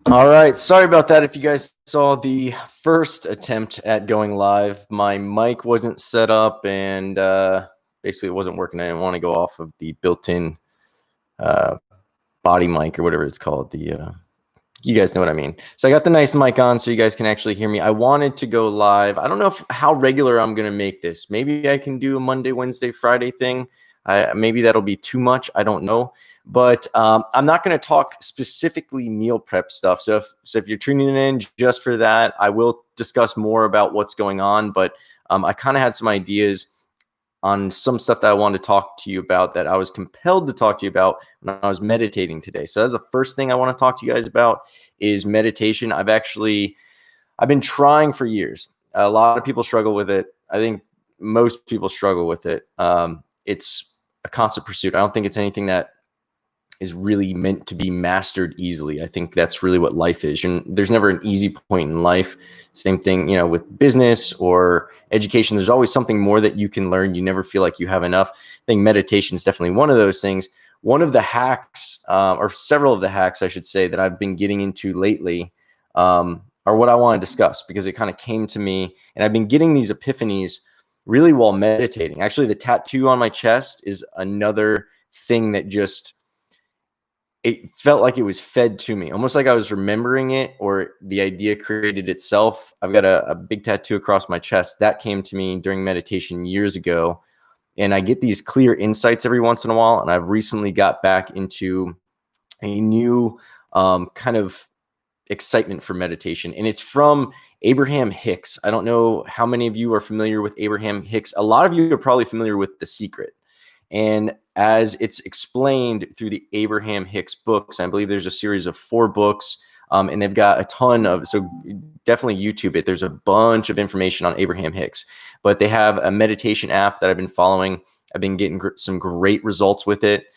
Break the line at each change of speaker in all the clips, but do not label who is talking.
All right, sorry about that. If you guys saw the first attempt at going live, my mic wasn't set up and basically it wasn't working. I didn't want to go off of the built-in body mic or whatever it's called. You guys know what I mean. So I got the nice mic on so you guys can actually hear me. I wanted to go live. I don't know how regular I'm going to make this. Maybe I can do a Monday, Wednesday, Friday thing. Maybe that'll be too much. I don't know. But I'm not going to talk specifically meal prep stuff. So if you're tuning in just for that, I will discuss more about what's going on. But I kind of had some ideas on some stuff that I wanted to talk to you about that I was compelled to talk to you about when I was meditating today. So that's the first thing I want to talk to you guys about is meditation. I've been trying for years. A lot of people struggle with it. I think most people struggle with it. It's a constant pursuit. I don't think it's anything that is really meant to be mastered easily. I think that's really what life is. There's never an easy point in life. Same thing, with business or education. There's always something more that you can learn. You never feel like you have enough. I think meditation is definitely one of those things. One of the hacks, or several of the hacks, I should say, that I've been getting into lately are what I want to discuss because it kind of came to me, and I've been getting these epiphanies really while meditating. Actually, the tattoo on my chest is another thing that it felt like it was fed to me, almost like I was remembering it or the idea created itself. I've got a big tattoo across my chest that came to me during meditation years ago. And I get these clear insights every once in a while. And I've recently got back into a new kind of excitement for meditation. And it's from Abraham Hicks. I don't know how many of you are familiar with Abraham Hicks. A lot of you are probably familiar with The Secret. And as it's explained through the Abraham Hicks books, I believe there's a series of 4 books, and they've got a ton of, so definitely YouTube it. There's a bunch of information on Abraham Hicks, but they have a meditation app that I've been following. I've been getting some great results with it,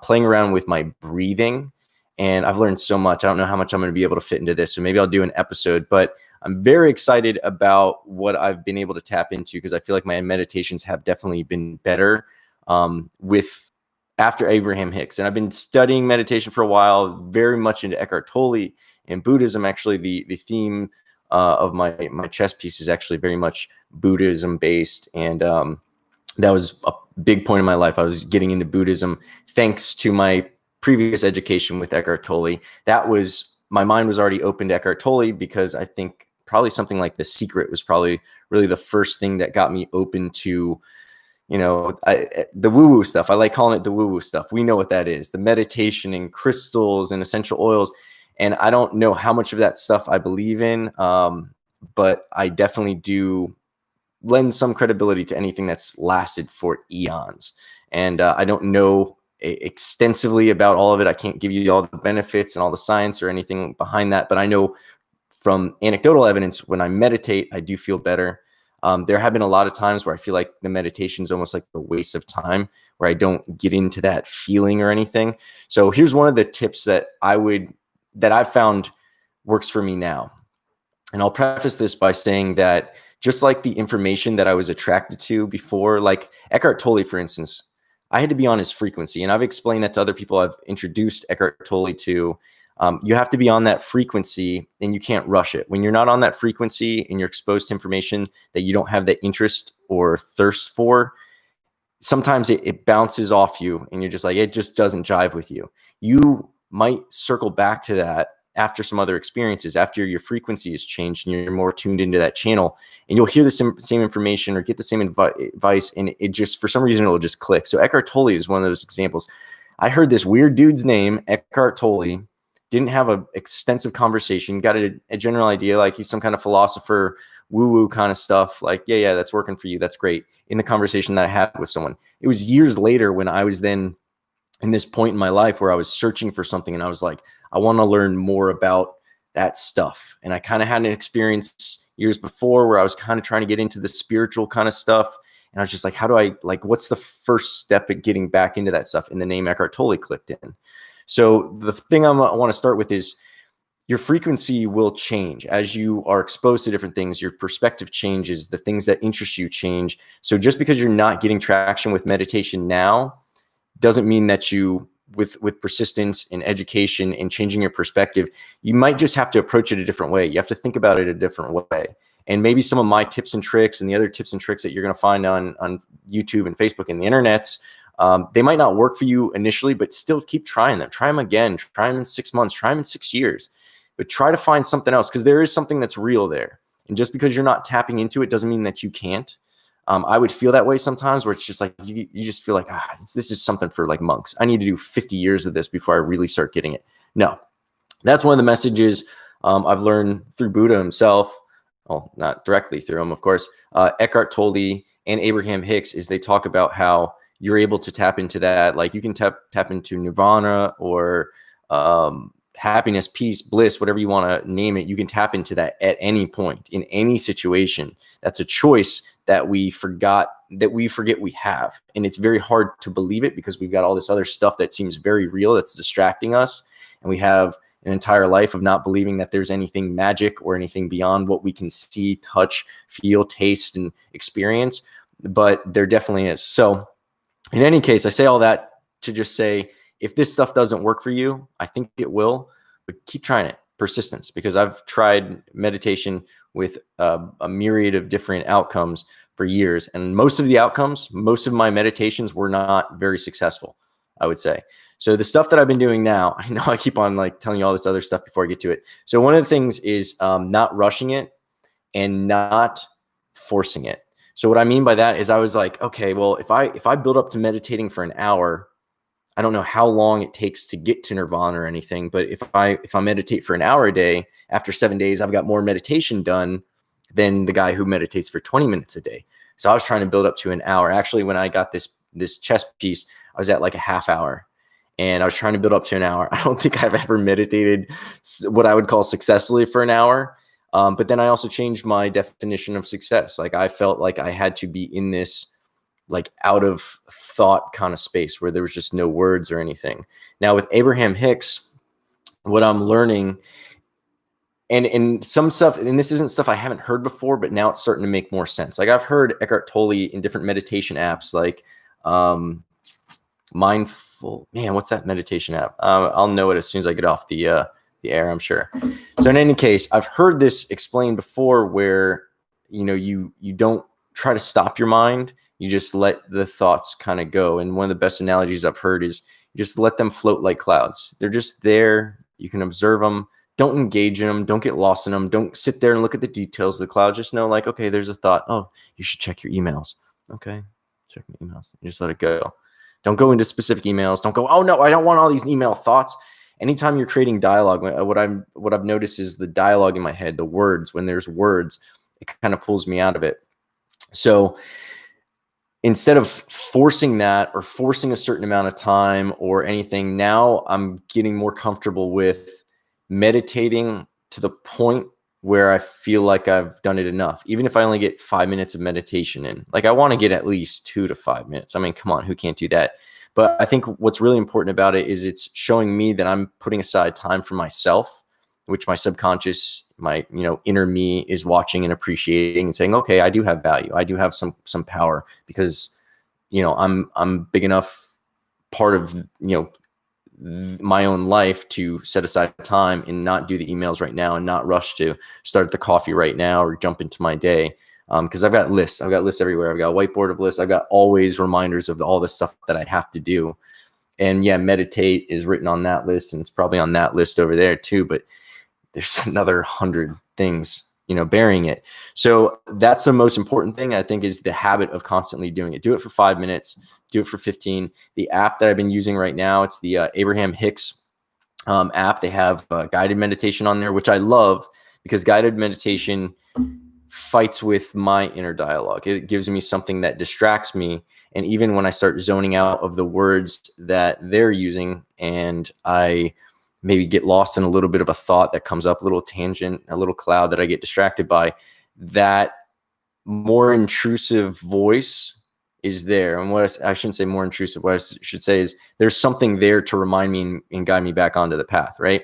playing around with my breathing, and I've learned so much. I don't know how much I'm going to be able to fit into this, so maybe I'll do an episode, but I'm very excited about what I've been able to tap into because I feel like my meditations have definitely been better after Abraham Hicks. And I've been studying meditation for a while, very much into Eckhart Tolle and Buddhism. Actually, the theme of my chess piece is actually very much Buddhism based. And that was a big point in my life. I was getting into Buddhism thanks to my previous education with Eckhart Tolle. My mind was already open to Eckhart Tolle because I think probably something like The Secret was probably really the first thing that got me open to the woo-woo stuff. I like calling it the woo-woo stuff. We know what that is, the meditation and crystals and essential oils. And I don't know how much of that stuff I believe in, but I definitely do lend some credibility to anything that's lasted for eons. And I don't know extensively about all of it. I can't give you all the benefits and all the science or anything behind that, but I know from anecdotal evidence, when I meditate, I do feel better. There have been a lot of times where I feel like the meditation is almost like a waste of time, where I don't get into that feeling or anything. So here's one of the tips that I've found works for me now. And I'll preface this by saying that just like the information that I was attracted to before, like Eckhart Tolle, for instance, I had to be on his frequency. And I've explained that to other people I've introduced Eckhart Tolle to. You have to be on that frequency and you can't rush it. When you're not on that frequency and you're exposed to information that you don't have the interest or thirst for, sometimes it bounces off you and you're just like, it just doesn't jive with you. You might circle back to that after some other experiences, after your frequency has changed and you're more tuned into that channel, and you'll hear the same information or get the same advice, and it just, for some reason, it will just click. So Eckhart Tolle is one of those examples. I heard this weird dude's name, Eckhart Tolle, didn't have an extensive conversation, got a general idea, like he's some kind of philosopher, woo-woo kind of stuff, like, yeah, that's working for you, that's great, in the conversation that I had with someone. It was years later when I was then in this point in my life where I was searching for something, and I was like, I want to learn more about that stuff. And I kind of had an experience years before where I was kind of trying to get into the spiritual kind of stuff. And I was just like, what's the first step at getting back into that stuff? And the name Eckhart Tolle clicked in. So the thing I want to start with is your frequency will change as you are exposed to different things. Your perspective changes, the things that interest you change. So just because you're not getting traction with meditation now doesn't mean that you with persistence and education and changing your perspective, you might just have to approach it a different way. You have to think about it a different way. And maybe some of my tips and tricks and the other tips and tricks that you're going to find on YouTube and Facebook and the internets, they might not work for you initially, but still keep trying them. Try them again. Try them in 6 months. Try them in 6 years. But try to find something else, because there is something that's real there. And just because you're not tapping into it doesn't mean that you can't. I would feel that way sometimes, where it's just like you just feel like, this is something for like monks. I need to do 50 years of this before I really start getting it. No, that's one of the messages I've learned through Buddha himself. Well, not directly through him, of course. Eckhart Tolle and Abraham Hicks, is they talk about how you're able to tap into that. Like you can tap into nirvana or happiness, peace, bliss, whatever you want to name it. You can tap into that at any point in any situation. That's a choice that we forget we have. And it's very hard to believe it, because we've got all this other stuff that seems very real that's distracting us. And we have an entire life of not believing that there's anything magic or anything beyond what we can see, touch, feel, taste, and experience. But there definitely is. So in any case, I say all that to just say, if this stuff doesn't work for you, I think it will, but keep trying it. Persistence, because I've tried meditation with a myriad of different outcomes for years. And most of my meditations were not very successful, I would say. So the stuff that I've been doing now, I know I keep on like telling you all this other stuff before I get to it. So one of the things is not rushing it and not forcing it. So what I mean by that is I was like, okay, well, if I build up to meditating for an hour, I don't know how long it takes to get to nirvana or anything, but if I meditate for an hour a day, after 7 days, I've got more meditation done than the guy who meditates for 20 minutes a day. So I was trying to build up to an hour. Actually, when I got this chess piece, I was at like a half hour, and I was trying to build up to an hour. I don't think I've ever meditated what I would call successfully for an hour. But then I also changed my definition of success. Like I felt like I had to be in this like out of thought kind of space where there was just no words or anything. Now with Abraham Hicks, what I'm learning, and some stuff, and this isn't stuff I haven't heard before, but now it's starting to make more sense. Like I've heard Eckhart Tolle in different meditation apps, like Mindful, man, what's that meditation app? I'll know it as soon as I get off the air, I'm sure. So in any case, I've heard this explained before, where you don't try to stop your mind. You just let the thoughts kind of go. And one of the best analogies I've heard is you just let them float like clouds. They're just there. You can observe them. Don't engage in them. Don't get lost in them. Don't sit there and look at the details of the cloud. Just know, like, okay, there's a thought. Oh, you should check your emails. Okay, check my emails. You just let it go. Don't go into specific emails. Don't go, oh no, I don't want all these email thoughts. Anytime you're creating dialogue, what I've noticed is the dialogue in my head, the words. When there's words, it kind of pulls me out of it. So instead of forcing that or forcing a certain amount of time or anything, now I'm getting more comfortable with meditating to the point where I feel like I've done it enough. Even if I only get 5 minutes of meditation in, like I want to get at least 2 to 5 minutes. I mean, come on, who can't do that? But I think what's really important about it is it's showing me that I'm putting aside time for myself, which my subconscious, my inner me is watching and appreciating and saying, okay, I do have value. I do have some power, because I'm big enough part of my own life to set aside time and not do the emails right now and not rush to start the coffee right now or jump into my day. Because I've got lists. I've got lists everywhere. I've got a whiteboard of lists. I've got always reminders of all the stuff that I have to do. And yeah, meditate is written on that list, and it's probably on that list over there too. But there's another 100 things, bearing it. So that's the most important thing, I think, is the habit of constantly doing it. Do it for 5 minutes, do it for 15. The app that I've been using right now, it's the Abraham Hicks app. They have guided meditation on there, which I love, because guided meditation fights with my inner dialogue. It gives me something that distracts me. And even when I start zoning out of the words that they're using, and I maybe get lost in a little bit of a thought that comes up, a little tangent, a little cloud that I get distracted by, that more intrusive voice is there. And what I shouldn't say more intrusive, what I should say is there's something there to remind me and guide me back onto the path, right?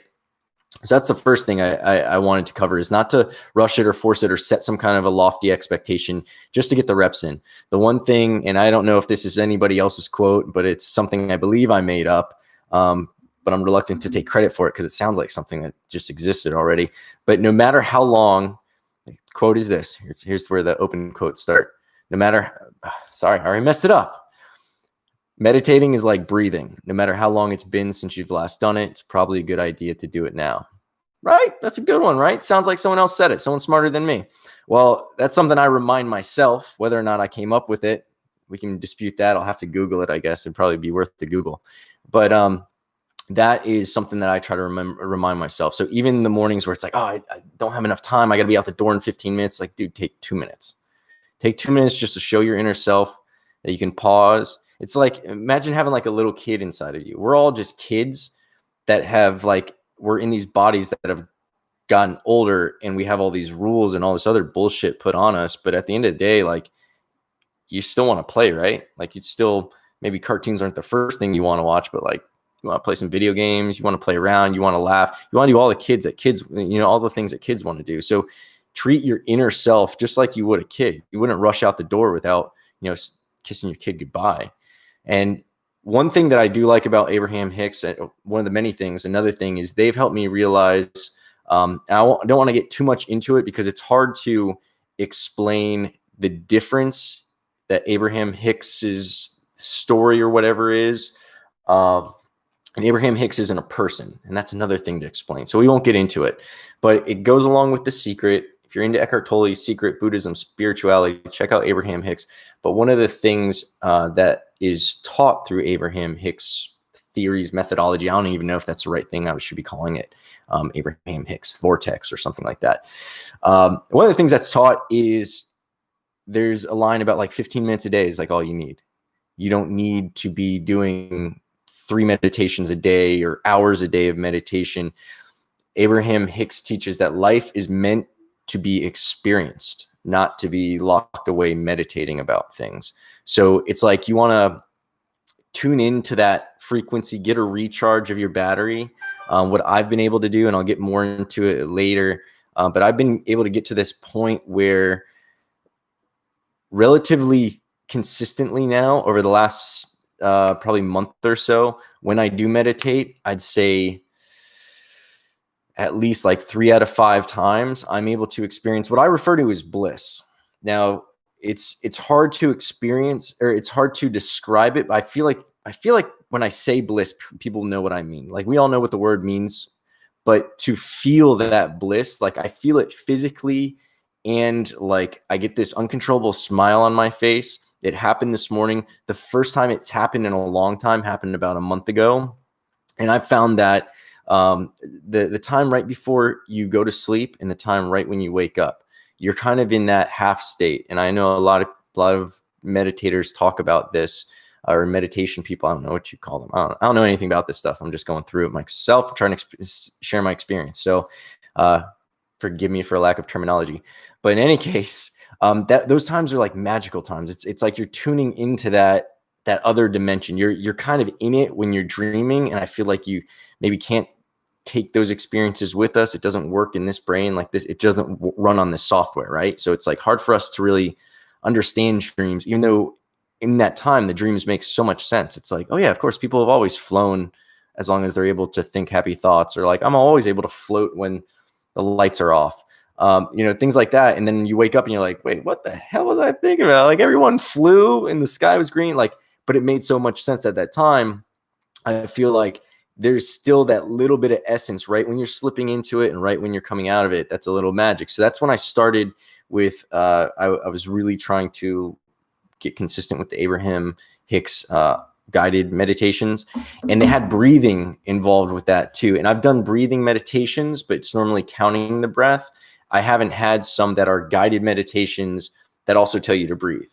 So that's the first thing I wanted to cover, is not to rush it or force it or set some kind of a lofty expectation, just to get the reps in. The one thing, and I don't know if this is anybody else's quote, but it's something I believe I made up. But I'm reluctant to take credit for it because it sounds like something that just existed already. But no matter how long, the quote is this. Here's where the open quotes start. No matter, sorry, I already messed it up. Meditating is like breathing. No matter how long it's been since you've last done it, it's probably a good idea to do it now. Right? That's a good one, right? Sounds like someone else said it. Someone smarter than me. Well, that's something I remind myself. Whether or not I came up with it, we can dispute that. I'll have to Google it, I guess. It'd probably be worth the Google. But that is something that I try to remind myself. So even in the mornings where it's like, oh, I don't have enough time. I got to be out the door in 15 minutes. Like, dude, take 2 minutes. Take 2 minutes just to show your inner self that you can pause. It's like, imagine having like a little kid inside of you. We're all just kids that have like, we're in these bodies that have gotten older and we have all these rules and all this other bullshit put on us. But at the end of the day, like, you still want to play, right? Like, you still, maybe cartoons aren't the first thing you want to watch, but like, you want to play some video games, you want to play around, you want to laugh, you want to do all the kids, all the things that kids want to do. So treat your inner self just like you would a kid. You wouldn't rush out the door without, kissing your kid goodbye. And one thing that I do like about Abraham Hicks, one of the many things, another thing is they've helped me realize, and I don't want to get too much into it because it's hard to explain the difference that Abraham Hicks's story or whatever is. And Abraham Hicks isn't a person, and that's another thing to explain. So we won't get into it, but it goes along with The Secret. If you're into Eckhart Tolle, Secret, Buddhism, spirituality, check out Abraham Hicks. But one of the things that is taught through Abraham Hicks theories, methodology, I don't even know if that's the right thing. I should be calling it Abraham Hicks vortex or something like that. One of the things that's taught is there's a line about like 15 minutes a day is like all you need. You don't need to be doing 3 meditations a day or hours a day of meditation. Abraham Hicks teaches that life is meant to be experienced, not to be locked away meditating about things. So it's like you want to tune into that frequency, get a recharge of your battery. What I've been able to do, and I'll get more into it later, but I've been able to get to this point where relatively consistently now over the last probably month or so, when I do meditate, I'd say at least like 3 out of 5 times, I'm able to experience what I refer to as bliss. Now, it's hard to experience, or it's hard to describe it. But I feel like when I say bliss, people know what I mean. Like, we all know what the word means, but to feel that bliss, like I feel it physically, and like I get this uncontrollable smile on my face. It happened this morning. The first time it's happened in a long time happened about a month ago, and I found that the time right before you go to sleep and the time right when you wake up, you're kind of in that half state. And I know a lot of meditators talk about this, or meditation people. I don't know what you call them. I don't know anything about this stuff. I'm just going through it myself, trying to share my experience. So forgive me for a lack of terminology. But in any case, those times are like magical times. It's like you're tuning into that other dimension. You're kind of in it when you're dreaming, and I feel like you maybe can't take those experiences with us. It doesn't work in this brain like this. It doesn't run on this software, right? So it's like hard for us to really understand dreams, even though in that time the dreams make so much sense. It's like, oh yeah, of course, people have always flown as long as they're able to think happy thoughts, or like I'm always able to float when the lights are off. Things like that. And then you wake up and you're like, wait, what the hell was I thinking about? Like, everyone flew and the sky was green, like, but it made so much sense at that time. I feel like there's still that little bit of essence right when you're slipping into it and right when you're coming out of it. That's a little magic. So that's when I started with, I was really trying to get consistent with the Abraham Hicks guided meditations, and they had breathing involved with that too. And I've done breathing meditations, but it's normally counting the breath. I haven't had some that are guided meditations that also tell you to breathe,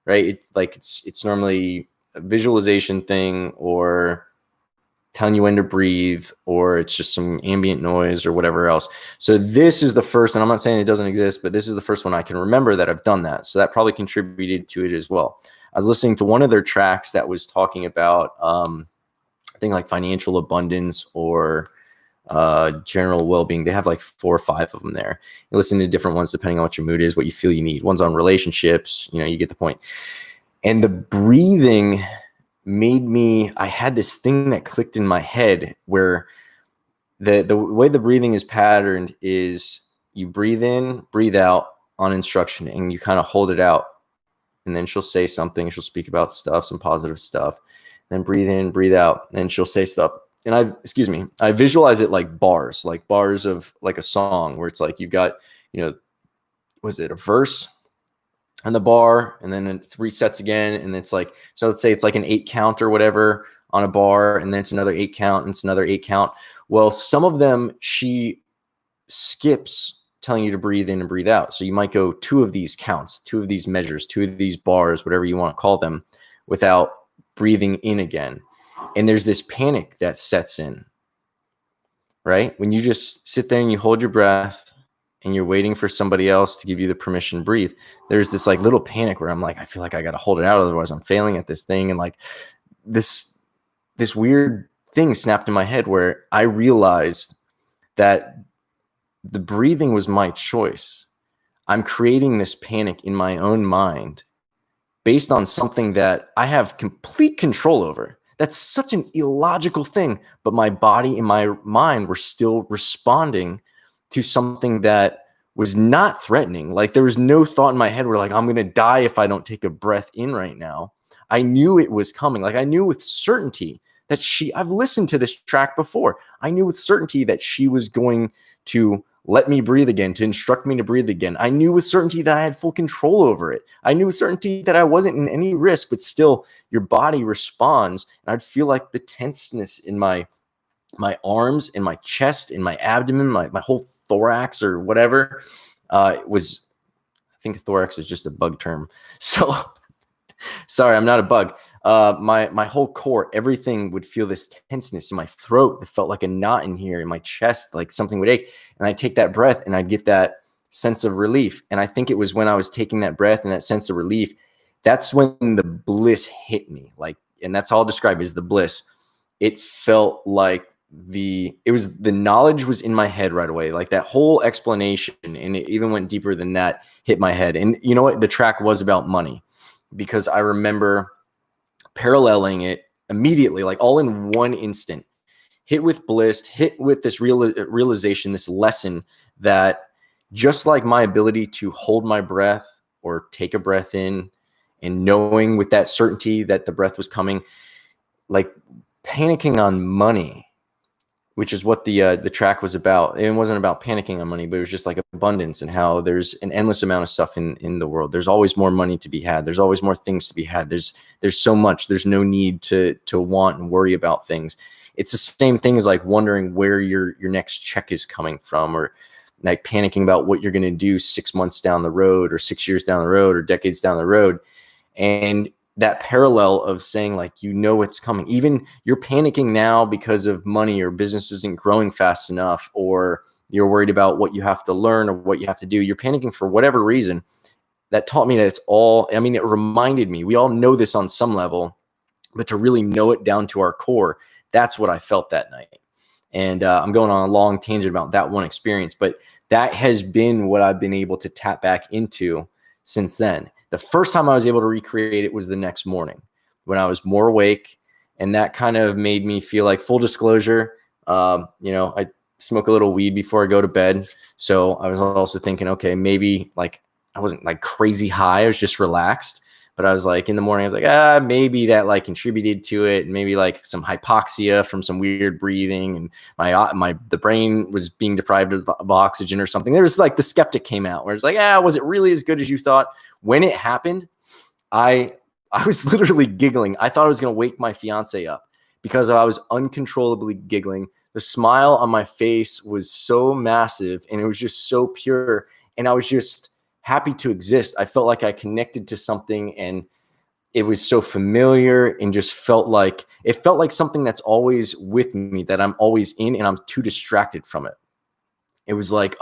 right? It's normally a visualization thing, or telling you when to breathe, or it's just some ambient noise or whatever else. So this is the first, and I'm not saying it doesn't exist, but this is the first one I can remember that I've done that. So that probably contributed to it as well. I was listening to one of their tracks that was talking about, I think like financial abundance or general well-being. They have like 4 or 5 of them there. You listen to different ones depending on what your mood is, what you feel you need. One's on relationships, you get the point. And the breathing I had this thing that clicked in my head where the way the breathing is patterned is you breathe in, breathe out on instruction, and you kind of hold it out. And then she'll say something. She'll speak about stuff, some positive stuff. Then breathe in, breathe out. And she'll say stuff. And I visualize it like bars of like a song where it's like you've got, was it a verse on the bar, and then it resets again. And it's like, so let's say it's like an 8 count or whatever on a bar, and then it's another 8 count, and it's another 8 count. Well, some of them she skips telling you to breathe in and breathe out. So you might go 2 of these counts, 2 of these measures, 2 of these bars, whatever you want to call them, without breathing in again. And there's this panic that sets in, right? When you just sit there and you hold your breath and you're waiting for somebody else to give you the permission to breathe, there's this like little panic where I'm like, I feel like I got to hold it out, otherwise I'm failing at this thing. And like this weird thing snapped in my head where I realized that the breathing was my choice. I'm creating this panic in my own mind based on something that I have complete control over. That's such an illogical thing, but my body and my mind were still responding to something that was not threatening. Like there was no thought in my head where like, I'm going to die if I don't take a breath in right now. I knew it was coming. Like I knew with certainty that I've listened to this track before. I knew with certainty that she was going to let me breathe again, to instruct me to breathe again. I knew with certainty that I had full control over it. I knew with certainty that I wasn't in any risk, but still your body responds. And I'd feel like the tenseness in my arms, in my chest, in my abdomen, my whole thorax or whatever I think thorax is just a bug term. So sorry, I'm not a bug. My whole core, everything would feel this tenseness in my throat. It felt like a knot in here in my chest, like something would ache. And I'd take that breath and I'd get that sense of relief. And I think it was when I was taking that breath and that sense of relief, that's when the bliss hit me. Like, and that's all I'll describe is the bliss. It felt like the knowledge was in my head right away. Like that whole explanation, and it even went deeper than that, hit my head. And you know what? The track was about money, because I remember paralleling it immediately, like all in one instant, hit with bliss, hit with this realization, this lesson that just like my ability to hold my breath or take a breath in and knowing with that certainty that the breath was coming, like panicking on money, which is what the track was about. It wasn't about panicking on money, but it was just like abundance and how there's an endless amount of stuff in the world. There's always more money to be had. There's always more things to be had. There's so much. There's no need to want and worry about things. It's the same thing as like wondering where your next check is coming from, or like panicking about what you're going to do 6 months down the road, or 6 years down the road, or decades down the road. And that parallel of saying like, it's coming. Even you're panicking now because of money, or business isn't growing fast enough, or you're worried about what you have to learn or what you have to do. You're panicking for whatever reason. That taught me that it reminded me, we all know this on some level, but to really know it down to our core, that's what I felt that night. And I'm going on a long tangent about that one experience, but that has been what I've been able to tap back into since then. The first time I was able to recreate it was the next morning when I was more awake, and that kind of made me feel like, full disclosure, I smoke a little weed before I go to bed. So I was also thinking, okay, maybe like I wasn't like crazy high. I was just relaxed. But I was like, in the morning, I was like, maybe that like contributed to it. And maybe like some hypoxia from some weird breathing, and the brain was being deprived of oxygen or something. There was like the skeptic came out where it's like, was it really as good as you thought? When it happened, I was literally giggling. I thought I was going to wake my fiance up because I was uncontrollably giggling. The smile on my face was so massive, and it was just so pure. And I was just happy to exist. I felt like I connected to something, and it was so familiar, and just felt like something that's always with me, that I'm always in, and I'm too distracted from it. It was like,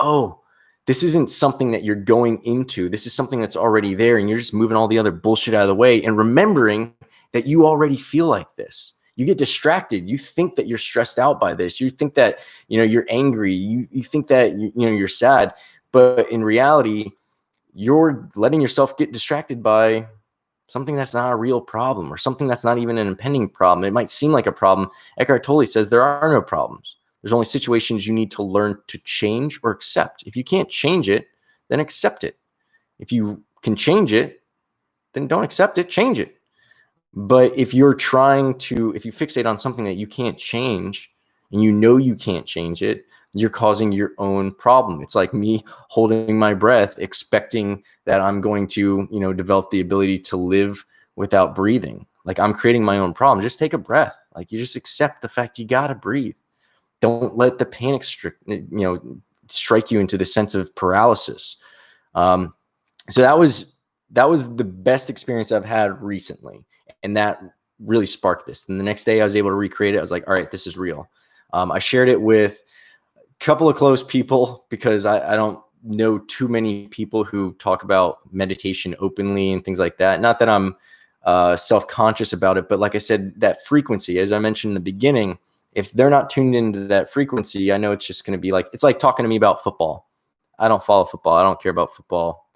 this isn't something that you're going into. This is something that's already there, and you're just moving all the other bullshit out of the way and remembering that you already feel like this. You get distracted. You think that you're stressed out by this. You think that, you're angry. You think that, you're sad. But in reality, you're letting yourself get distracted by something that's not a real problem, or something that's not even an impending problem. It might seem like a problem. Eckhart Tolle says there are no problems. There's only situations you need to learn to change or accept. If you can't change it, then accept it. If you can change it, then don't accept it, change it. But if you fixate on something that you can't change, and you know you can't change it, you're causing your own problem. It's like me holding my breath, expecting that I'm going to, develop the ability to live without breathing. Like, I'm creating my own problem. Just take a breath. Like, you just accept the fact you got to breathe. Don't let the panic strike you into the sense of paralysis. So that was the best experience I've had recently. And that really sparked this. And the next day I was able to recreate it. I was like, all right, this is real. I shared it with a couple of close people, because I don't know too many people who talk about meditation openly and things like that. Not that I'm self-conscious about it, but like I said, that frequency, as I mentioned in the beginning, if they're not tuned into that frequency, I know it's just going to be like, it's like talking to me about football. I don't follow football. I don't care about football.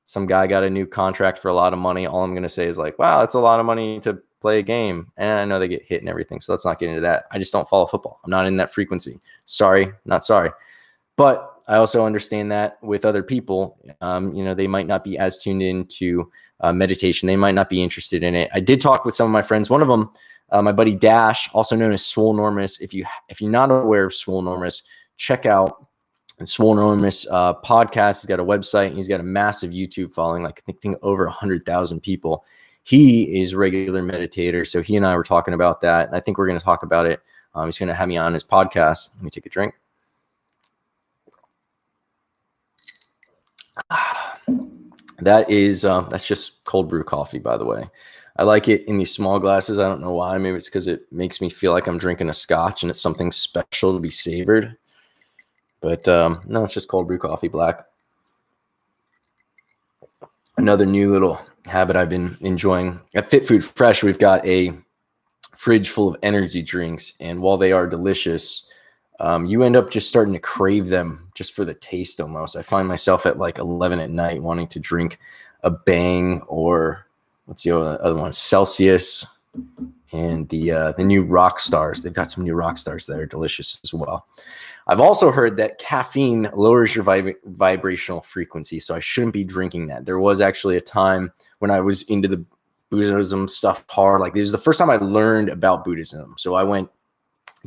Some guy got a new contract for a lot of money. All I'm going to say is like, wow, that's a lot of money to play a game. And I know they get hit and everything, so let's not get into that. I just don't follow football. I'm not in that frequency. Sorry, not sorry. But I also understand that with other people, they might not be as tuned into meditation. They might not be interested in it. I did talk with some of my friends. One of them, my buddy Dash, also known as Swolenormous. If you're not aware of Swolenormous, check out Swolenormous podcast. He's got a website, and he's got a massive YouTube following, like I think over 100,000 people. He is a regular meditator, so he and I were talking about that, and I think we're going to talk about it. He's going to have me on his podcast. Let me take a drink. That's just cold brew coffee, by the way. I like it in these small glasses. I don't know why. Maybe it's because it makes me feel like I'm drinking a scotch and it's something special to be savored. But no, it's just cold brew coffee, black. Another new little habit I've been enjoying. At Fit Food Fresh, we've got a fridge full of energy drinks. And while they are delicious, you end up just starting to crave them just for the taste almost. I find myself at like 11 at night wanting to drink a Bang, or what's the other one? Celsius, and the new Rock Stars. They've got some new Rock Stars that are delicious as well. I've also heard that caffeine lowers your vibrational frequency, so I shouldn't be drinking that. There was actually a time when I was into the Buddhism stuff hard. Like, it was the first time I learned about Buddhism. So I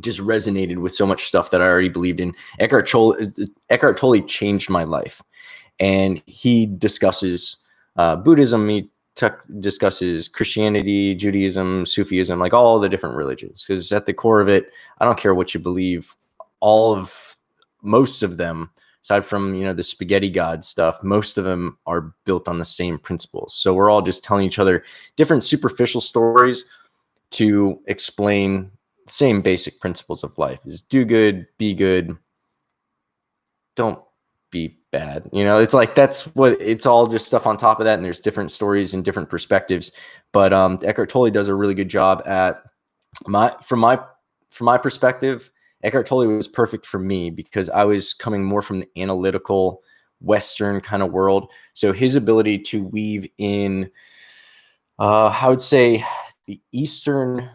just resonated with so much stuff that I already believed in. Eckhart Tolle changed my life, and he discusses Buddhism. He discusses Christianity, Judaism, Sufism, like all the different religions, because at the core of it, I don't care what you believe. Most of them, aside from, the spaghetti god stuff, most of them are built on the same principles. So we're all just telling each other different superficial stories to explain the same basic principles of life: is do good, be good, don't be bad. It's like, it's all just stuff on top of that. And there's different stories and different perspectives. But Eckhart Tolle does a really good job at from my perspective. Eckhart Tolle was perfect for me because I was coming more from the analytical Western kind of world. So his ability to weave in, I would say, the Eastern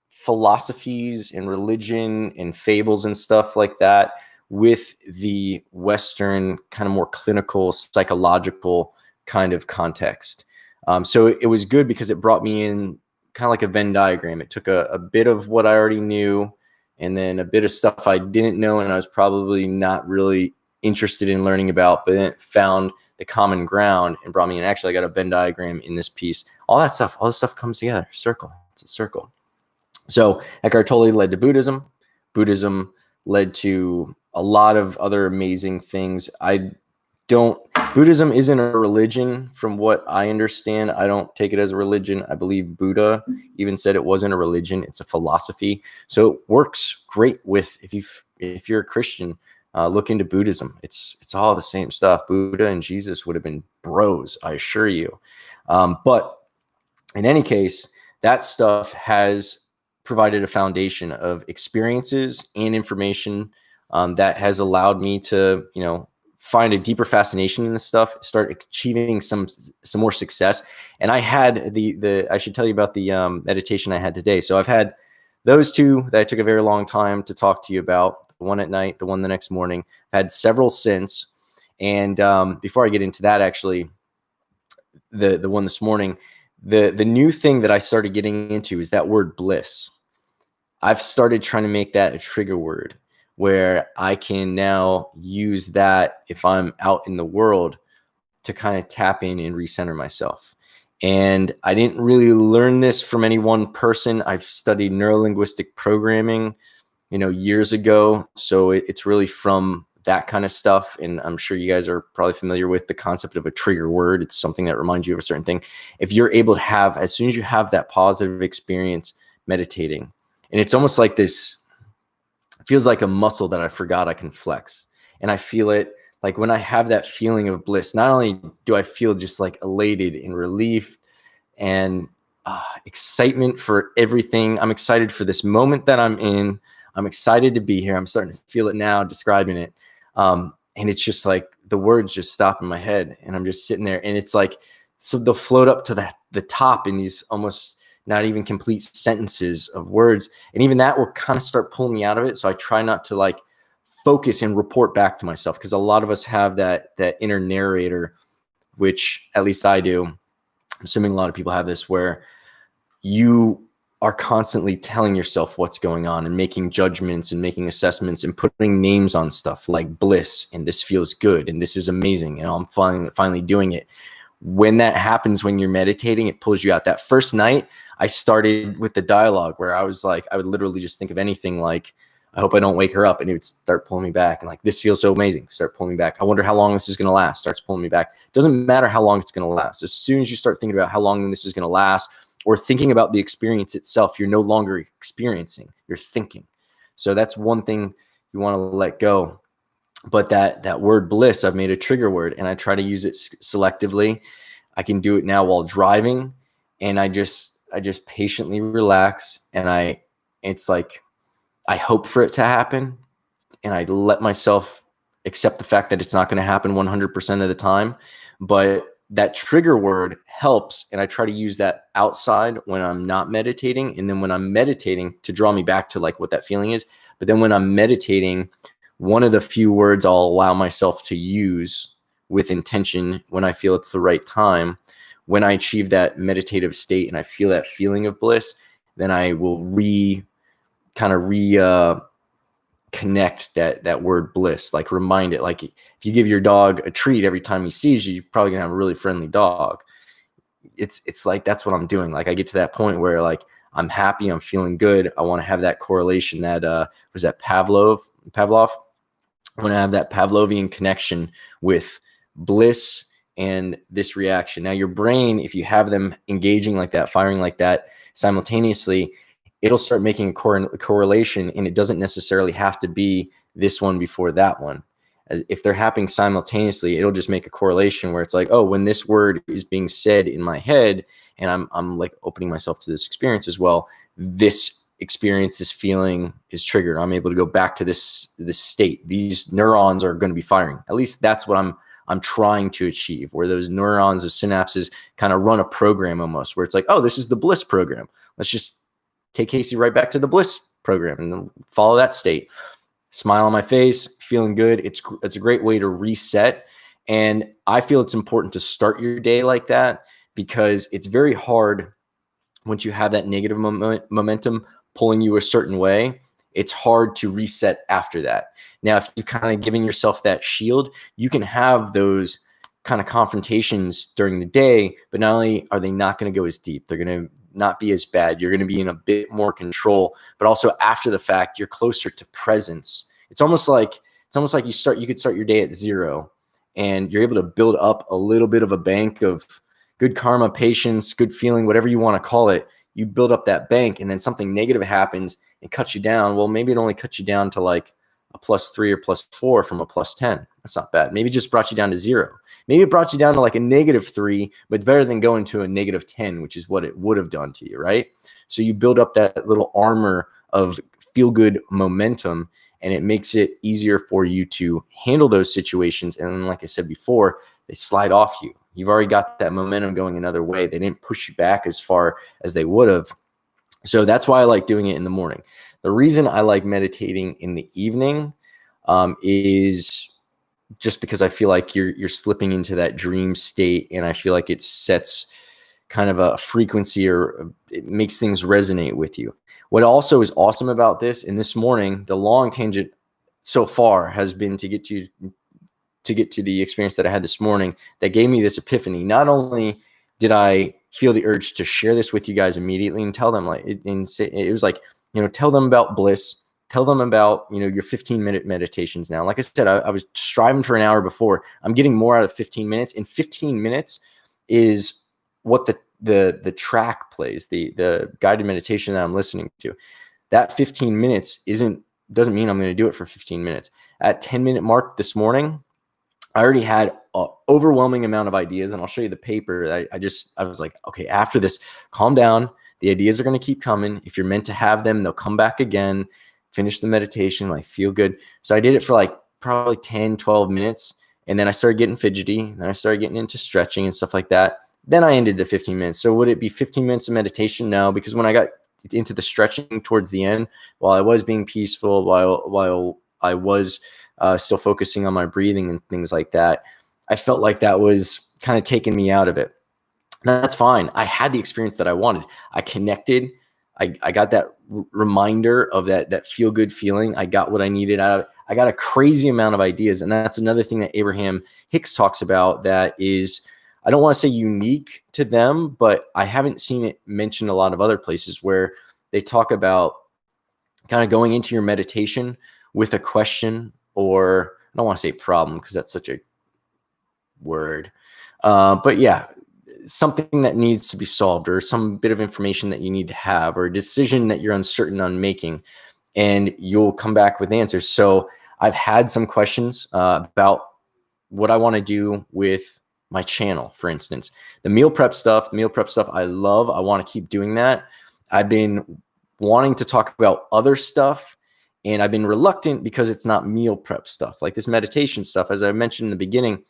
philosophies and religion and fables and stuff like that with the Western kind of more clinical, psychological kind of context. So it was good because it brought me in kind of like a Venn diagram. It took a bit of what I already knew, and then a bit of stuff I didn't know and I was probably not really interested in learning about, but then it found the common ground and brought me in. Actually, I got a Venn diagram in this piece. All this stuff comes together. Circle. It's a circle. So Eckhart Tolle led to Buddhism. Buddhism led to a lot of other amazing things. Buddhism isn't a religion from what I understand. I don't take it as a religion. I believe Buddha even said it wasn't a religion. It's a philosophy. So it works great with, if you're a Christian, look into Buddhism. It's all the same stuff. Buddha and Jesus would have been bros, I assure you. But in any case, that stuff has provided a foundation of experiences and information that has allowed me to, find a deeper fascination in this stuff, start achieving some more success. And I had I should tell you about the meditation I had today. So I've had those two that I took a very long time to talk to you about, the one at night, the one the next morning. I've had several since. And before I get into that, actually, the one this morning, the new thing that I started getting into is that word bliss. I've started trying to make that a trigger word where I can now use that if I'm out in the world to kind of tap in and recenter myself. And I didn't really learn this from any one person. I've studied neurolinguistic programming, years ago. So it's really from that kind of stuff. And I'm sure you guys are probably familiar with the concept of a trigger word. It's something that reminds you of a certain thing. If you're able to have, as soon as you have that positive experience meditating, and it's almost like this, it feels like a muscle that I forgot I can flex. And I feel it like when I have that feeling of bliss, not only do I feel just like elated and relief and excitement for everything. I'm excited for this moment that I'm in. I'm excited to be here. I'm starting to feel it now, describing it. And it's just like the words just stop in my head and I'm just sitting there, and it's like, so they'll float up to the top in these almost not even complete sentences of words. And even that will kind of start pulling me out of it. So I try not to like focus and report back to myself, because a lot of us have that inner narrator, which at least I do. I'm assuming a lot of people have this, where you are constantly telling yourself what's going on and making judgments and making assessments and putting names on stuff like bliss and this feels good and this is amazing and I'm finally doing it. When that happens, when you're meditating, it pulls you out. That first night, I started with the dialogue where I was like, I would literally just think of anything like, I hope I don't wake her up, and it would start pulling me back. And like, this feels so amazing. Start pulling me back. I wonder how long this is going to last. Starts pulling me back. It doesn't matter how long it's going to last. As soon as you start thinking about how long this is going to last, or thinking about the experience itself, you're no longer experiencing, you're thinking. So that's one thing you want to let go. But that word bliss, I've made a trigger word, and I try to use it selectively. I can do it now while driving, and I just patiently relax, and it's like I hope for it to happen, and I let myself accept the fact that it's not going to happen 100% of the time. But that trigger word helps, and I try to use that outside when I'm not meditating, and then when I'm meditating to draw me back to like what that feeling is. But then when I'm meditating, one of the few words I'll allow myself to use with intention when I feel it's the right time, when I achieve that meditative state and I feel that feeling of bliss, then I will connect that word bliss, like remind it. Like if you give your dog a treat every time he sees you, you're probably gonna have a really friendly dog. It's like, that's what I'm doing. Like I get to that point where like I'm happy, I'm feeling good. I want to have that correlation that was that Pavlov. I want to have that Pavlovian connection with bliss and this reaction. Now your brain, if you have them engaging like that, firing like that simultaneously, it'll start making a correlation, and it doesn't necessarily have to be this one before that one. If they're happening simultaneously, it'll just make a correlation where it's like, oh, when this word is being said in my head and I'm like opening myself to this experience as well, this experience, this feeling is triggered. I'm able to go back to this state. These neurons are going to be firing. At least that's what I'm trying to achieve, where those neurons, those synapses kind of run a program almost, where it's like, oh, this is the bliss program. Let's just take Casey right back to the bliss program and then follow that state. Smile on my face, feeling good. It's a great way to reset. And I feel it's important to start your day like that, because it's very hard once you have that negative momentum pulling you a certain way. It's hard to reset after that. Now, if you've kind of given yourself that shield, you can have those kind of confrontations during the day, but not only are they not going to go as deep, they're going to not be as bad. You're going to be in a bit more control, but also after the fact, you're closer to presence. It's almost like you could start your day at 0, and you're able to build up a little bit of a bank of good karma, patience, good feeling, whatever you want to call it. You build up that bank, and then something negative happens and cuts you down. Well, maybe it only cuts you down to like a +3 or +4 from a +10. That's not bad. Maybe it just brought you down to 0. Maybe it brought you down to like a -3, but it's better than going to a -10, which is what it would have done to you, right? So you build up that little armor of feel-good momentum, and it makes it easier for you to handle those situations. And then, like I said before, they slide off you. You've already got that momentum going another way. They didn't push you back as far as they would have. So that's why I like doing it in the morning. The reason I like meditating in the evening is just because I feel like you're slipping into that dream state, and I feel like it sets kind of a frequency, or it makes things resonate with you. What also is awesome about this, and this morning, the long tangent so far has been to get to the experience that I had this morning that gave me this epiphany. Not only did I feel the urge to share this with you guys immediately and tell them, like, it was like, tell them about bliss, tell them about, your 15-minute meditations now. Like I said, I was striving for an hour before. I'm getting more out of 15 minutes, and 15 minutes is what the track plays, the guided meditation that I'm listening to. That 15 minutes doesn't mean I'm going to do it for 15 minutes. At 10-minute mark this morning, I already had an overwhelming amount of ideas, and I'll show you the paper. I was like, okay, after this, calm down. The ideas are going to keep coming. If you're meant to have them, they'll come back again. Finish the meditation, like, feel good. So I did it for like probably 10, 12 minutes. And then I started getting fidgety. And then I started getting into stretching and stuff like that. Then I ended the 15 minutes. So would it be 15 minutes of meditation? No, because when I got into the stretching towards the end, while I was being peaceful, while I was still focusing on my breathing and things like that, I felt like that was kind of taking me out of it. That's fine. I had the experience that I wanted. I connected. I got that reminder of that feel good feeling. I got what I needed out of it. I got a crazy amount of ideas. And that's another thing that Abraham Hicks talks about that is, I don't want to say unique to them, but I haven't seen it mentioned a lot of other places, where they talk about kind of going into your meditation with a question, or I don't want to say problem because that's such a word. But yeah, something that needs to be solved, or some bit of information that you need to have, or a decision that you're uncertain on making, and you'll come back with answers. So I've had some questions about what I want to do with my channel, for instance. The meal prep stuff I love. I want to keep doing that. I've been wanting to talk about other stuff, and I've been reluctant because it's not meal prep stuff. Like this meditation stuff, as I mentioned in the beginning,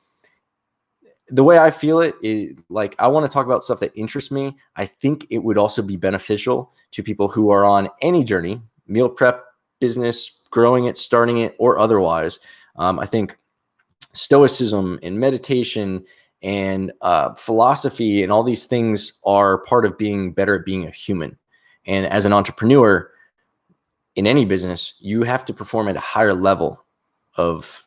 the way I feel it is, like, I want to talk about stuff that interests me. I think it would also be beneficial to people who are on any journey, meal prep, business, growing it, starting it, or otherwise. I think stoicism and meditation and philosophy and all these things are part of being better at being a human. And as an entrepreneur in any business, you have to perform at a higher level of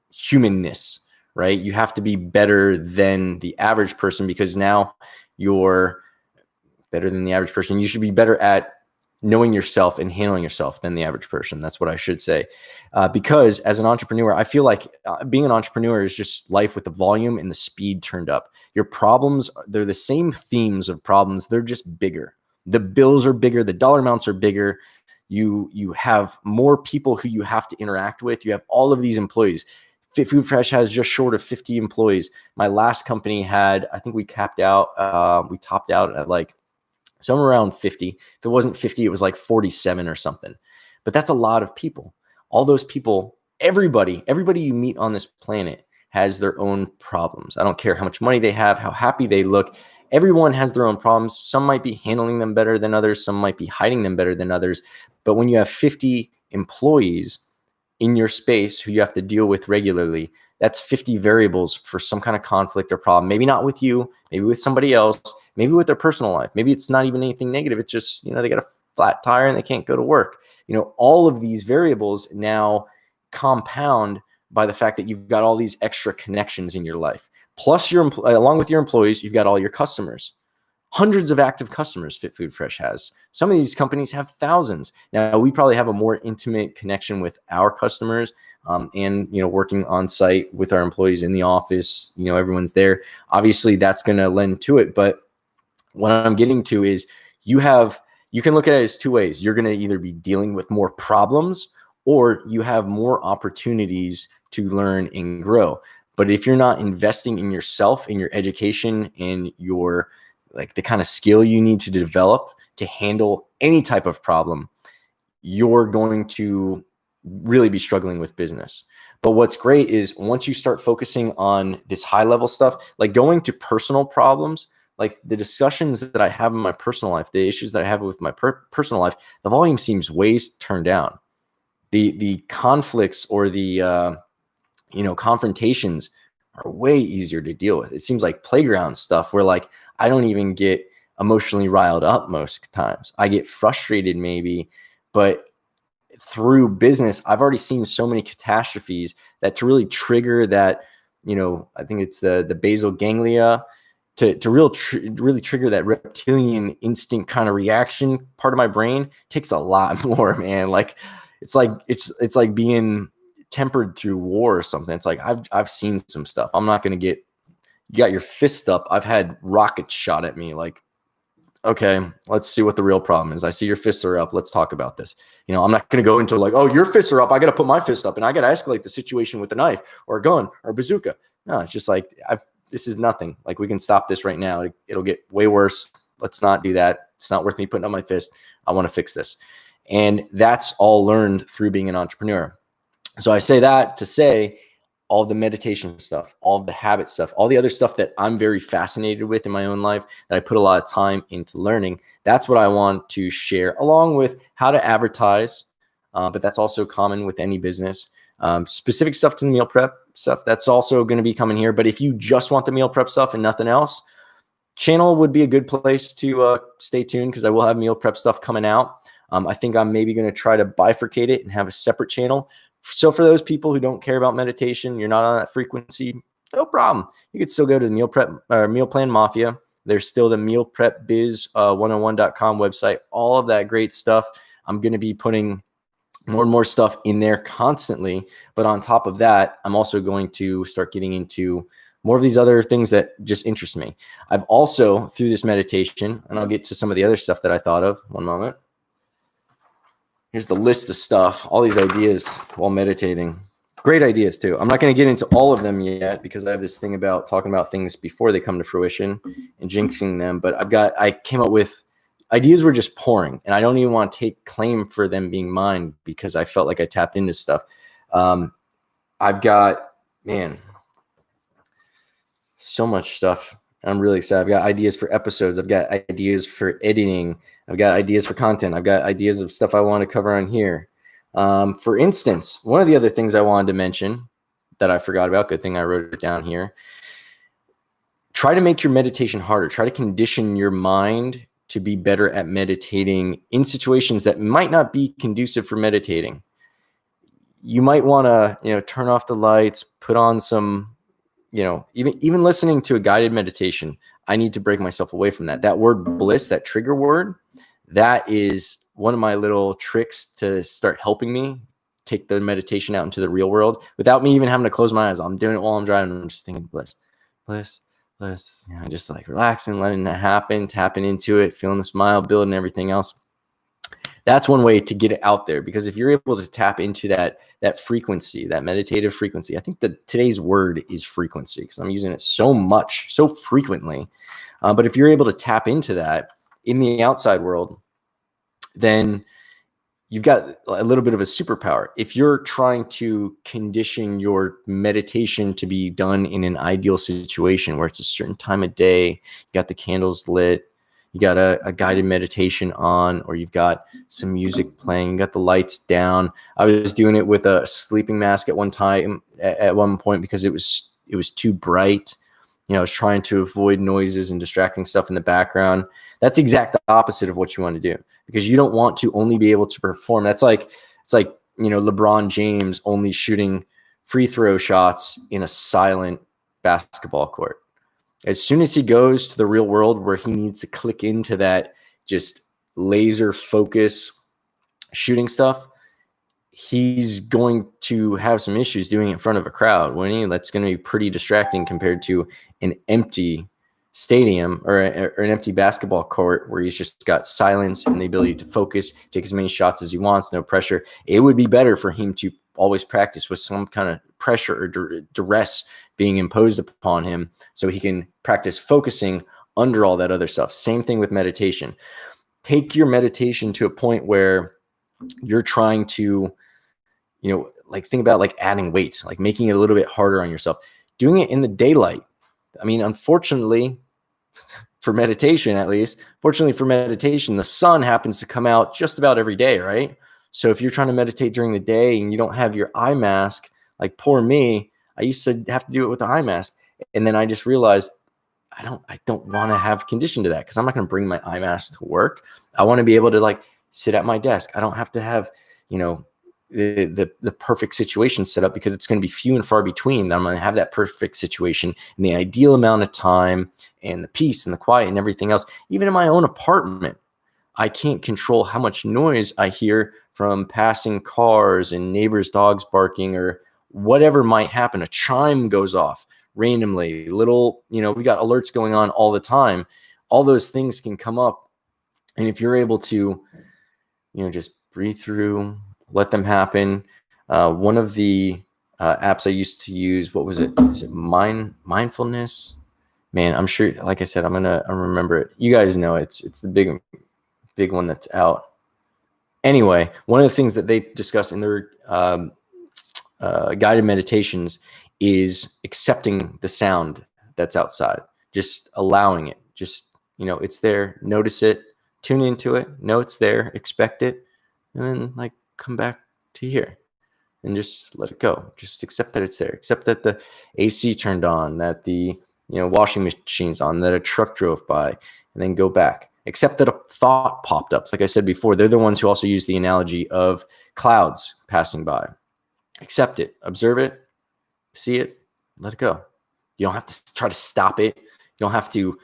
humanness, right? You have to be better than the average person, because now you're better than the average person. You should be better at knowing yourself and handling yourself than the average person. That's what I should say. Because as an entrepreneur, I feel like being an entrepreneur is just life with the volume and the speed turned up. Your problems, they're the same themes of problems. They're just bigger. The bills are bigger. The dollar amounts are bigger. You have more people who you have to interact with. You have all of these employees. Food Fresh has just short of 50 employees. My last company had, I think we topped out at like somewhere around 50. If it wasn't 50, it was like 47 or something. But that's a lot of people. All those people, everybody you meet on this planet has their own problems. I don't care how much money they have, how happy they look. Everyone has their own problems. Some might be handling them better than others. Some might be hiding them better than others. But when you have 50 employees in your space who you have to deal with regularly, that's 50 variables for some kind of conflict or problem. Maybe not with you, maybe with somebody else, maybe with their personal life. Maybe it's not even anything negative. It's just, they got a flat tire and they can't go to work. All of these variables now compound by the fact that you've got all these extra connections in your life. Plus, along with your employees, you've got all your customers. Hundreds of active customers Fit Food Fresh has. Some of these companies have thousands. Now, we probably have a more intimate connection with our customers, and working on site with our employees in the office. Everyone's there. Obviously, that's going to lend to it. But what I'm getting to is you can look at it as two ways. You're going to either be dealing with more problems, or you have more opportunities to learn and grow. But if you're not investing in yourself, in your education, in your the kind of skill you need to develop to handle any type of problem, you're going to really be struggling with business. But what's great is once you start focusing on this high level stuff, like going to personal problems, like the discussions that I have in my personal life, the issues that I have with my personal life, the volume seems way turned down. The conflicts or the confrontations are way easier to deal with. It seems like playground stuff where like I don't even get emotionally riled up most times. I get frustrated maybe, but through business, I've already seen so many catastrophes that to really trigger that, I think it's the basal ganglia to really trigger that reptilian instinct kind of reaction part of my brain takes a lot more, man. Like it's like being tempered through war or something. It's like I've seen some stuff. I'm not going to you got your fist up. I've had rockets shot at me. Like, okay, let's see what the real problem is. I see your fists are up. Let's talk about this. I'm not going to go into like, oh, your fists are up. I got to put my fist up and I got to escalate the situation with a knife or a gun or a bazooka. No, it's just like, this is nothing. Like we can stop this right now. It'll get way worse. Let's not do that. It's not worth me putting up my fist. I want to fix this. And that's all learned through being an entrepreneur. So I say that to say all the meditation stuff, all the habit stuff, all the other stuff that I'm very fascinated with in my own life that I put a lot of time into learning. That's what I want to share along with how to advertise. But that's also common with any business. Specific stuff to the meal prep stuff, that's also going to be coming here. But if you just want the meal prep stuff and nothing else, channel would be a good place to stay tuned because I will have meal prep stuff coming out. I think I'm maybe going to try to bifurcate it and have a separate channel. So for those people who don't care about meditation, you're not on that frequency, no problem. You could still go to the Meal Prep or Meal Plan Mafia. There's still the Meal Prep Biz 101.com website, all of that great stuff. I'm going to be putting more and more stuff in there constantly. But on top of that, I'm also going to start getting into more of these other things that just interest me. I've also, through this meditation, and I'll get to some of the other stuff that I thought of. One moment. Here's the list of stuff, all these ideas while meditating. Great ideas too. I'm not going to get into all of them yet because I have this thing about talking about things before they come to fruition and jinxing them. But I came up with ideas were just pouring, and I don't even want to take claim for them being mine because I felt like I tapped into stuff. I've got, so much stuff. I'm really excited. I've got ideas for episodes. I've got ideas for editing. I've got ideas for content. I've got ideas of stuff I want to cover on here. For instance, one of the other things I wanted to mention that I forgot about, good thing I wrote it down here. Try to make your meditation harder. Try to condition your mind to be better at meditating in situations that might not be conducive for meditating. You might want to, turn off the lights, put on some, even listening to a guided meditation. I need to break myself away from that. That word bliss, that trigger word, that is one of my little tricks to start helping me take the meditation out into the real world without me even having to close my eyes. I'm doing it while I'm driving. I'm just thinking bliss, bliss, bliss. Just like relaxing, letting that happen, tapping into it, feeling the smile, building everything else. That's one way to get it out there, because if you're able to tap into that frequency, that meditative frequency, I think that today's word is frequency because I'm using it so much, so frequently. But if you're able to tap into that in the outside world, then you've got a little bit of a superpower. If you're trying to condition your meditation to be done in an ideal situation where it's a certain time of day, you got the candles lit, you got a guided meditation on, or you've got some music playing, you got the lights down. I was doing it with a sleeping mask at one point because it was too bright. I was trying to avoid noises and distracting stuff in the background. That's exact the opposite of what you want to do, because you don't want to only be able to perform. It's like LeBron James only shooting free throw shots in a silent basketball court. As soon as he goes to the real world where he needs to click into that just laser focus shooting stuff, he's going to have some issues doing it in front of a crowd, wouldn't he? That's going to be pretty distracting compared to an empty stadium or an empty basketball court where he's just got silence and the ability to focus, take as many shots as he wants, no pressure. It would be better for him to always practice with some kind of pressure or duress being imposed upon him so he can practice focusing under all that other stuff. Same thing with meditation. Take your meditation to a point where you're trying to like think about like adding weight, like making it a little bit harder on yourself, doing it in the daylight. I mean, unfortunately for meditation, at least, fortunately for meditation, the sun happens to come out just about every day, right? So if you're trying to meditate during the day and you don't have your eye mask, like poor me, I used to have to do it with the eye mask. And then I just realized I don't want to have condition to that, because I'm not going to bring my eye mask to work. I want to be able to like sit at my desk. I don't have to have, the perfect situation set up, because it's going to be few and far between that I'm going to have that perfect situation in the ideal amount of time, and the peace and the quiet and everything else. Even in my own apartment, I can't control how much noise I hear from passing cars and neighbors' dogs barking or whatever might happen. A chime goes off randomly, little, we got alerts going on all the time. All those things can come up. And if you're able to, just breathe through, let them happen. One of the apps I used to use, what was it? Is it mindfulness? Man, I'm sure, like I said, I'm gonna remember it. You guys know it's the big one that's out. Anyway, one of the things that they discuss in their guided meditations is accepting the sound that's outside, just allowing it. Just, it's there, notice it, tune into it, know it's there, expect it, and then like come back to here and just let it go. Just accept that it's there. Accept that the AC turned on, that the washing machine's on, that a truck drove by, and then go back. Accept that a thought popped up. Like I said before, they're the ones who also use the analogy of clouds passing by. Accept it, observe it, see it, let it go. You don't have to try to stop it. You don't have to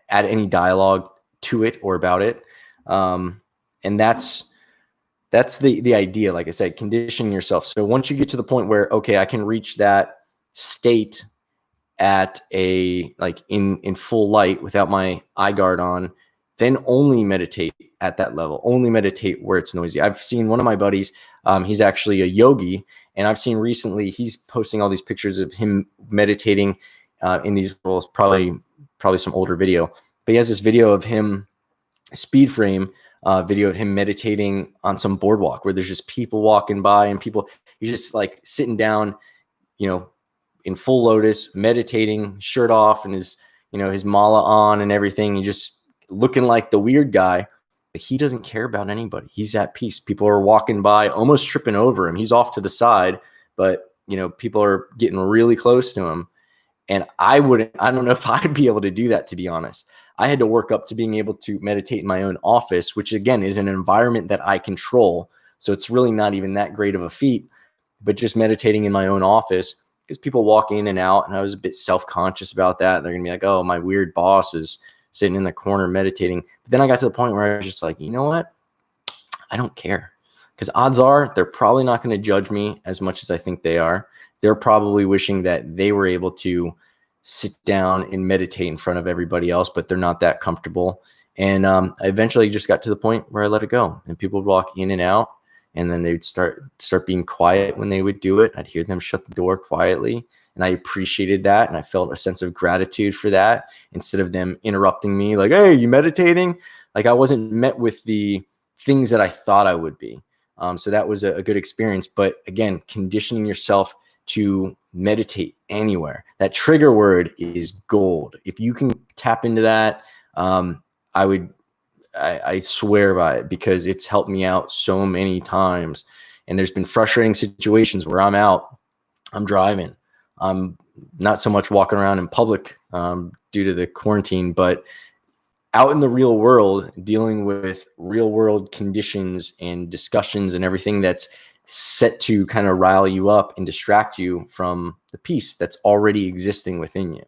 add any dialogue to it or about it. And that's the idea. Like I said, conditioning yourself. So once you get to the point where, okay, I can reach that state at in full light without my eye guard on, then only meditate at that level. Only meditate where it's noisy. I've seen one of my buddies, he's actually a yogi, and I've seen recently he's posting all these pictures of him meditating in these roles, probably some older video, but he has this video of him, speed frame video of him meditating on some boardwalk where there's just people walking by, and he's just like sitting down, in full lotus, meditating, shirt off, and his mala on and everything. He's just looking like the weird guy, but he doesn't care about anybody. He's at peace. People are walking by, almost tripping over him. He's off to the side, but people are getting really close to him. And I don't know if I'd be able to do that, to be honest. I had to work up to being able to meditate in my own office, which again is an environment that I control. So it's really not even that great of a feat, but just meditating in my own office, because people walk in and out, and I was a bit self-conscious about that. They're gonna be like, oh, my weird boss is sitting in the corner meditating. But then I got to the point where I was just like, you know what? I don't care, because odds are they're probably not going to judge me as much as I think they are. They're probably wishing that they were able to sit down and meditate in front of everybody else, but they're not that comfortable. And I eventually just got to the point where I let it go, and people would walk in and out, and then they'd start being quiet when they would do it. I'd hear them shut the door quietly, and I appreciated that, and I felt a sense of gratitude for that, instead of them interrupting me like, hey, you meditating? Like I wasn't met with the things that I thought I would be. So that was a good experience. But again, conditioning yourself to meditate anywhere. That trigger word is gold. If you can tap into that, I swear by it, because it's helped me out so many times. And there's been frustrating situations where I'm out, I'm driving, I'm not so much walking around in public due to the quarantine, but out in the real world, dealing with real world conditions and discussions and everything that's set to kind of rile you up and distract you from the peace that's already existing within you.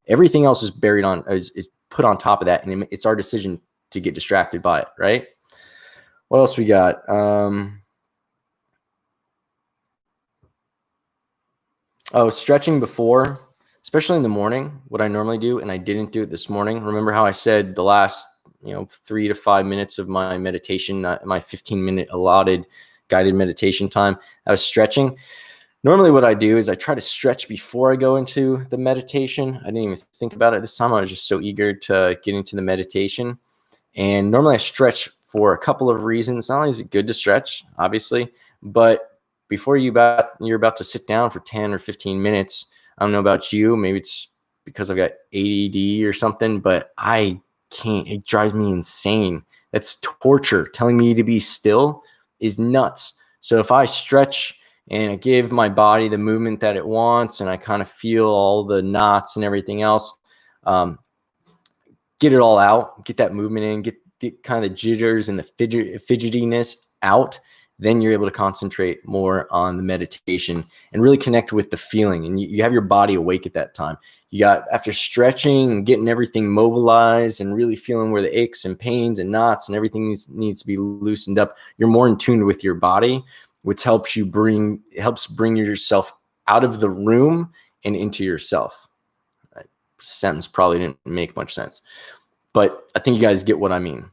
Everything else is buried on, is put on top of that, and it's our decision to get distracted by it, right? What else we got? Stretching before, especially in the morning, what I normally do, and I didn't do it this morning. Remember how I said the last 3 to 5 minutes of my meditation, my 15-minute allotted guided meditation time, I was stretching. Normally what I do is I try to stretch before I go into the meditation. I didn't even think about it this time. I was just so eager to get into the meditation. And normally I stretch for a couple of reasons. Not only is it good to stretch, obviously, but before you're about to sit down for 10 or 15 minutes, I don't know about you, maybe it's because I've got ADD or something, but I can't, it drives me insane. That's torture. Telling me to be still is nuts. So if I stretch and I give my body the movement that it wants, and I kind of feel all the knots and everything else, get it all out, get that movement in, get the kind of jitters and the fidgetiness out, then you're able to concentrate more on the meditation and really connect with the feeling. And you have your body awake at that time. You got, after stretching and getting everything mobilized and really feeling where the aches and pains and knots and everything needs to be loosened up, you're more in tune with your body, which helps bring yourself out of the room and into yourself. That sentence probably didn't make much sense, but I think you guys get what I mean.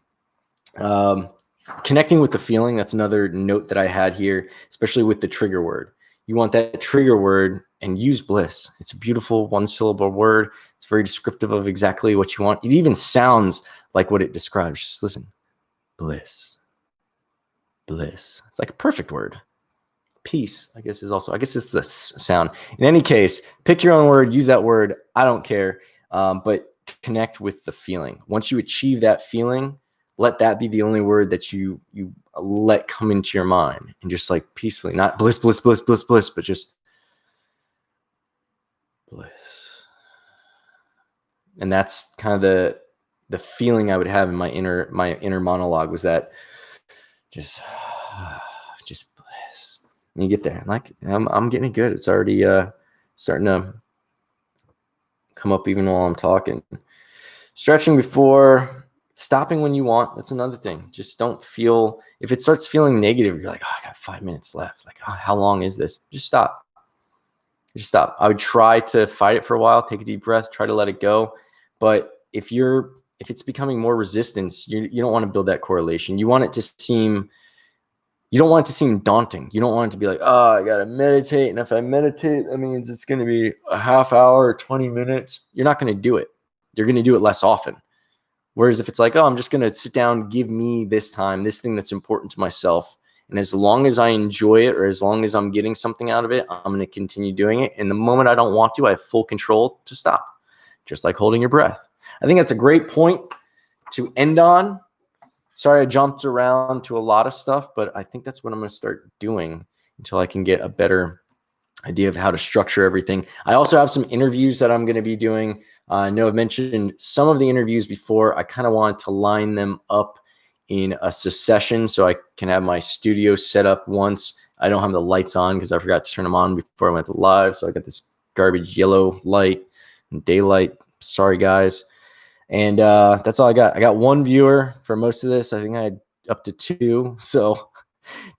Connecting with the feeling, that's another note that I had here, especially with the trigger word. You want that trigger word, and use bliss. It's a beautiful one-syllable word. It's very descriptive of exactly what you want. It even sounds like what it describes. Just listen. Bliss. Bliss. It's like a perfect word. Peace, I guess it's the sound. In any case, pick your own word, use that word. I don't care. But connect with the feeling. Once you achieve that feeling, let that be the only word that you let come into your mind, and just like peacefully, not bliss, bliss, bliss, bliss, bliss, but just bliss. And that's kind of the feeling I would have in my inner monologue, was that just bliss. And you get there, like I'm getting good. It's already starting to come up even while I'm talking. Stretching before. Stopping when you want. That's another thing. Just don't feel, if it starts feeling negative, you're like, oh, I got 5 minutes left. Like, oh, how long is this? Just stop. Just stop. I would try to fight it for a while, take a deep breath, try to let it go. But if it's becoming more resistance, you don't want to build that correlation. You don't want it to seem daunting. You don't want it to be like, oh, I got to meditate. And if I meditate, that means it's going to be a half hour or 20 minutes. You're not going to do it. You're going to do it less often. Whereas if it's like, oh, I'm just going to sit down, give me this time, this thing that's important to myself. And as long as I enjoy it, or as long as I'm getting something out of it, I'm going to continue doing it. And the moment I don't want to, I have full control to stop, just like holding your breath. I think that's a great point to end on. Sorry, I jumped around to a lot of stuff, but I think that's what I'm going to start doing until I can get a better idea of how to structure everything. I also have some interviews that I'm going to be doing. I know I've mentioned some of the interviews before. I kind of wanted to line them up in a succession so I can have my studio set up once. I don't have the lights on because I forgot to turn them on before I went to live. So I got this garbage yellow light and daylight. Sorry, guys. And that's all I got. I got one viewer for most of this. I think I had up to 2. So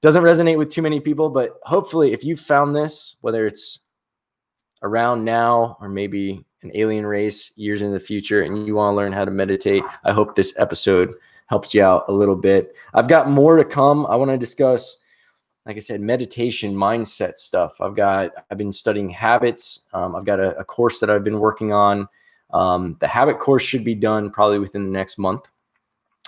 doesn't resonate with too many people, but hopefully if you found this, whether it's around now or maybe an alien race years in the future and you want to learn how to meditate, I hope this episode helps you out a little bit. I've got more to come. I want to discuss, like I said, meditation, mindset stuff. I've been studying habits. I've got a course that I've been working on. The habit course should be done probably within the next month.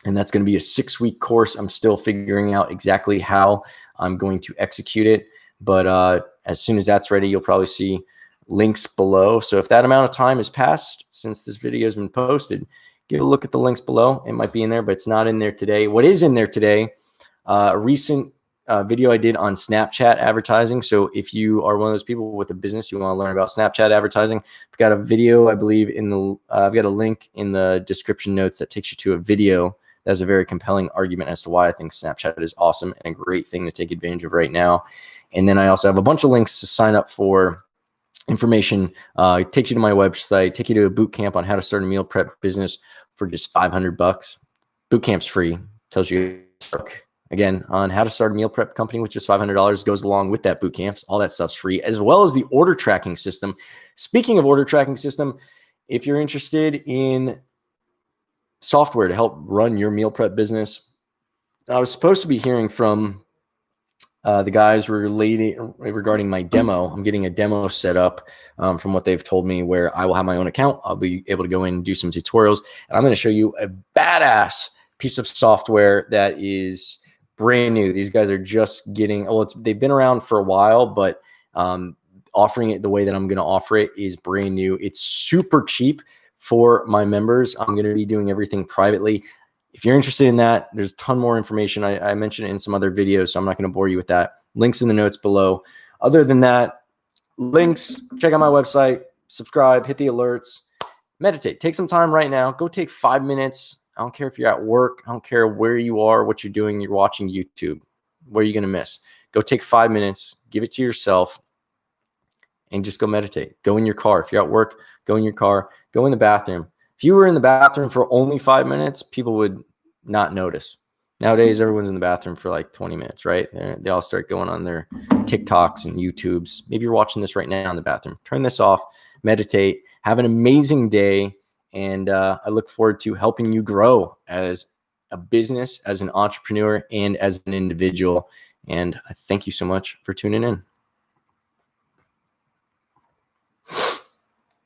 And that's going to be a 6-week course. I'm still figuring out exactly how I'm going to execute it. But as soon as that's ready, you'll probably see links below. So if that amount of time has passed since this video has been posted, give a look at the links below. It might be in there, but it's not in there today. What is in there today, a recent video I did on Snapchat advertising. So if you are one of those people with a business, you want to learn about Snapchat advertising, I've got a video, I believe I've got a link in the description notes that takes you to a video. That's a very compelling argument as to why I think Snapchat is awesome and a great thing to take advantage of right now. And then I also have a bunch of links to sign up for information. It takes you to my website, take you to a boot camp on how to start a meal prep business for just $500. Boot camp's free. Tells you again on how to start a meal prep company with just $500. Goes along with that boot camps. All that stuff's free, as well as the order tracking system. Speaking of order tracking system, if you're interested in software to help run your meal prep business, I was supposed to be hearing from the guys regarding my demo. I'm getting a demo set up from what they've told me, where I will have my own account. I'll be able to go in and do some tutorials, and I'm going to show you a badass piece of software that is brand new. These guys are just getting, they've been around for a while, but offering it the way that I'm going to offer it is brand new. It's super cheap for my members. I'm going to be doing everything privately. If you're interested in that, there's a ton more information. I mentioned it in some other videos, so I'm not going to bore you with that. Links in the notes below. Other than that, links, check out my website, subscribe, hit the alerts, meditate. Take some time right now. Go take 5 minutes. I don't care if you're at work. I don't care where you are, what you're doing. You're watching YouTube. What are you going to miss? Go take 5 minutes, give it to yourself, and just go meditate. Go in your car. If you're at work, go in your car. Go in the bathroom. If you were in the bathroom for only 5 minutes, people would not notice. Nowadays, everyone's in the bathroom for like 20 minutes, right? They all start going on their TikToks and YouTubes. Maybe you're watching this right now in the bathroom. Turn this off, meditate, have an amazing day, and I look forward to helping you grow as a business, as an entrepreneur, and as an individual. And I thank you so much for tuning in.